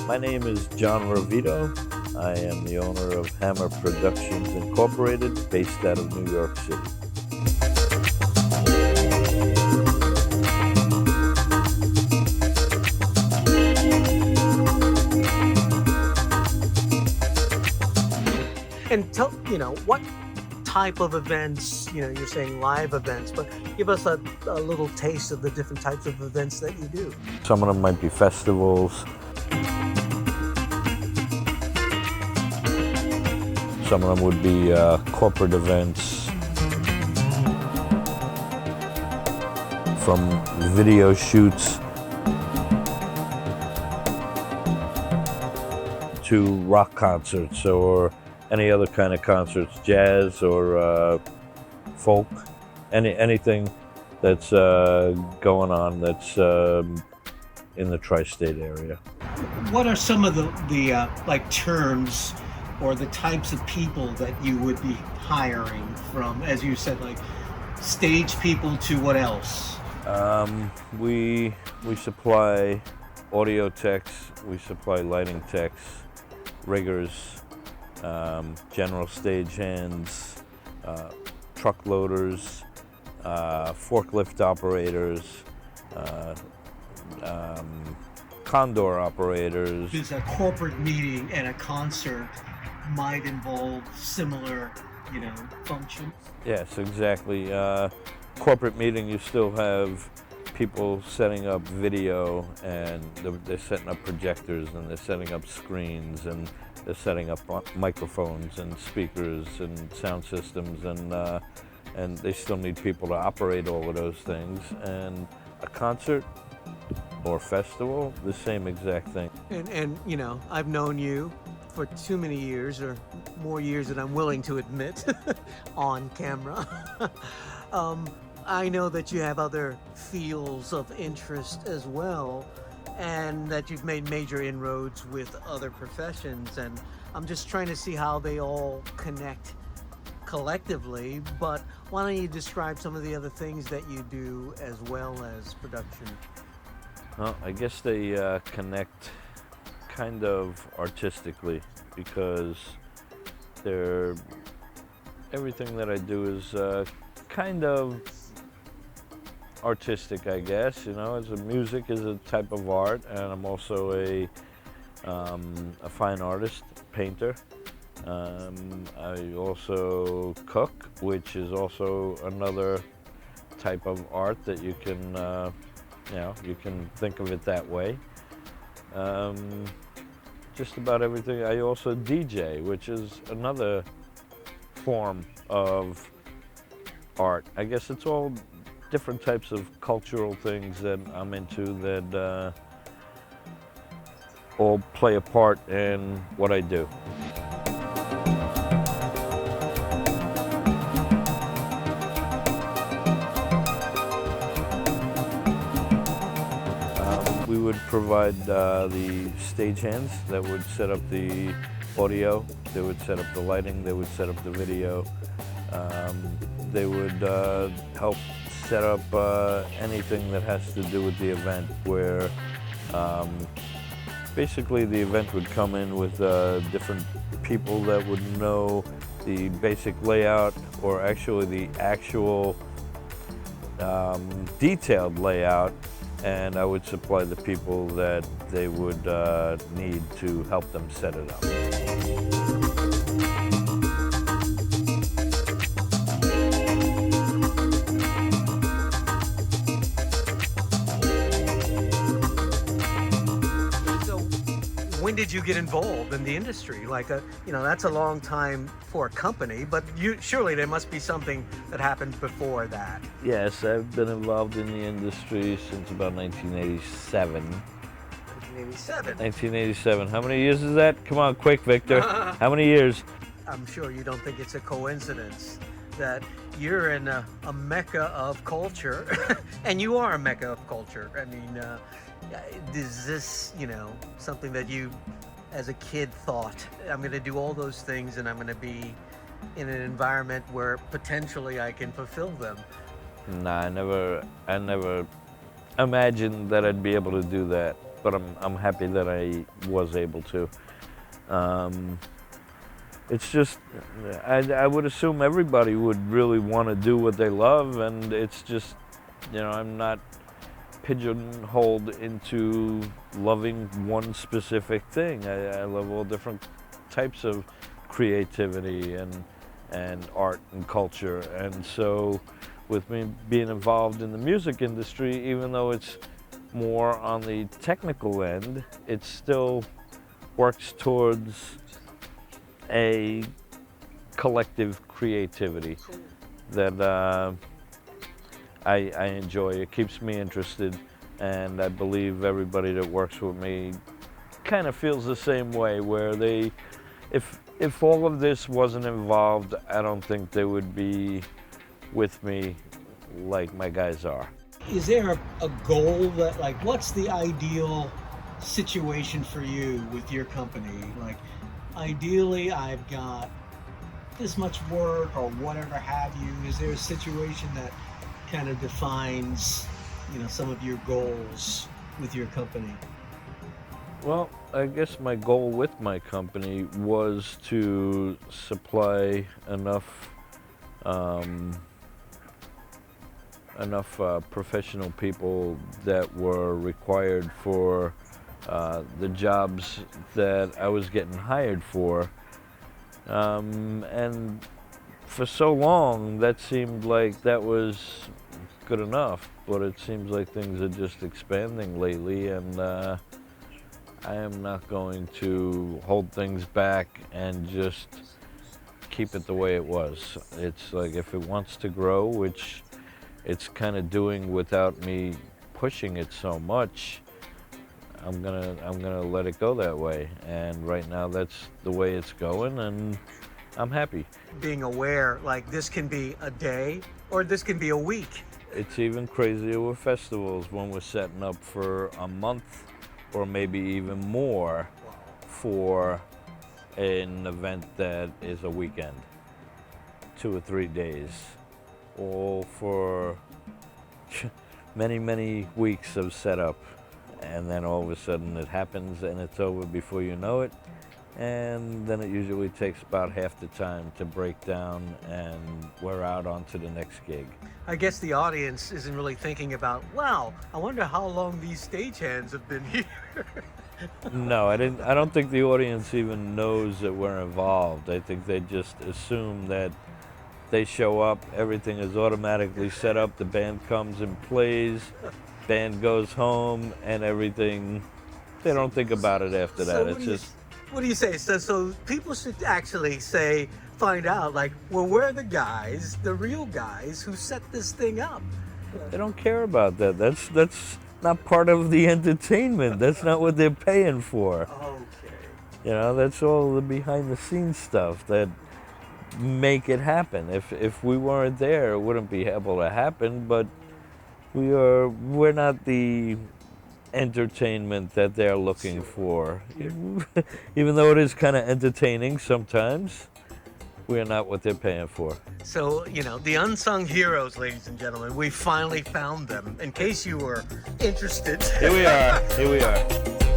My name is John Rovito. I am the owner of Hammer Productions Incorporated, based out of New York City. And tell, what type of events, you're saying live events, but give us a little taste of the different types of events that you do. Some of them might be festivals. Some of them would be corporate events, from video shoots to rock concerts or any other kind of concerts, jazz or folk, anything that's going on that's in the tri-state area. What are some of the like terms or the types of people that you would be hiring from, as you said, like stage people to what else? We supply audio techs, we supply lighting techs, riggers, general stagehands, truck loaders, forklift operators, condor operators. Because a corporate meeting and a concert might involve similar, functions. Yes, exactly. Corporate meeting, you still have people setting up video, and they're setting up projectors, and they're setting up screens, and they're setting up microphones and speakers and sound systems, and they still need people to operate all of those things. And a concert or festival, the same exact thing. And I've known you for too many years, or more years than I'm willing to admit on camera. I know that you have other fields of interest as well, and that you've made major inroads with other professions, and I'm just trying to see how they all connect collectively. But why don't you describe some of the other things that you do as well as production? Well, I guess they connect kind of artistically, because everything that I do is kind of artistic, I guess. As music is a type of art, and I'm also a fine artist, painter. I also cook, which is also another type of art that you can you can think of it that way. Just about everything. I also DJ, which is another form of art. I guess it's all different types of cultural things that I'm into that all play a part in what I do. We would provide the stagehands that would set up the audio, they would set up the lighting, they would set up the video. They would help set up anything that has to do with the event, where basically the event would come in with different people that would know the basic layout, or actually the actual detailed layout, and I would supply the people that they would need to help them set it up. When did you get involved in the industry? Like, that's a long time for a company, but surely there must be something that happened before that. Yes, I've been involved in the industry since about 1987. 1987? 1987. How many years is that? Come on, quick, Victor. How many years? I'm sure you don't think it's a coincidence that you're in a mecca of culture, and you are a mecca of culture. I mean, is this, something that you, as a kid, thought, I'm going to do all those things and I'm going to be in an environment where potentially I can fulfill them? Nah, I never imagined that I'd be able to do that. but I'm happy that I was able to. It's just, I would assume everybody would really want to do what they love, and it's just, I'm not pigeonholed into loving one specific thing. I love all different types of creativity and art and culture, and so with me being involved in the music industry, even though it's more on the technical end, it still works towards a collective creativity that I enjoy. It keeps me interested, and I believe everybody that works with me kind of feels the same way, where if all of this wasn't involved, I don't think they would be with me like my guys are. Is there a goal that, like, what's the ideal situation for you with your company? Like, ideally, I've got this much work or whatever have you. Is there a situation that kind of defines, some of your goals with your company? Well, I guess my goal with my company was to supply enough professional people that were required for the jobs that I was getting hired for. And for so long, that seemed like that was good enough, but it seems like things are just expanding lately, and I am not going to hold things back and just keep it the way it was. It's like, if it wants to grow, which it's kind of doing without me pushing it so much, I'm gonna let it go that way. And right now, that's the way it's going, and I'm happy. Being aware, like, this can be a day or this can be a week. It's even crazier with festivals, when we're setting up for a month or maybe even more for an event that is a weekend, 2 or 3 days, all for many, many weeks of setup. And then all of a sudden it happens and it's over before you know it. And then it usually takes about half the time to break down, and we're out onto the next gig. I guess the audience isn't really thinking about, wow, I wonder how long these stagehands have been here. No, I don't think the audience even knows that we're involved. I think they just assume that they show up, everything is automatically set up, the band comes and plays, band goes home, and everything. They don't think about it after that. It's just. What do you say? So people should actually find out, like, well, we're the guys, the real guys who set this thing up. They don't care about that. That's not part of the entertainment. That's not what they're paying for. Okay. That's all the behind the scenes stuff that make it happen. If we weren't there, it wouldn't be able to happen. But we're not the entertainment that they're looking for. Even though it is kind of entertaining sometimes, we're not what they're paying for. So, the unsung heroes, ladies and gentlemen, we finally found them. In case you were interested. Here we are.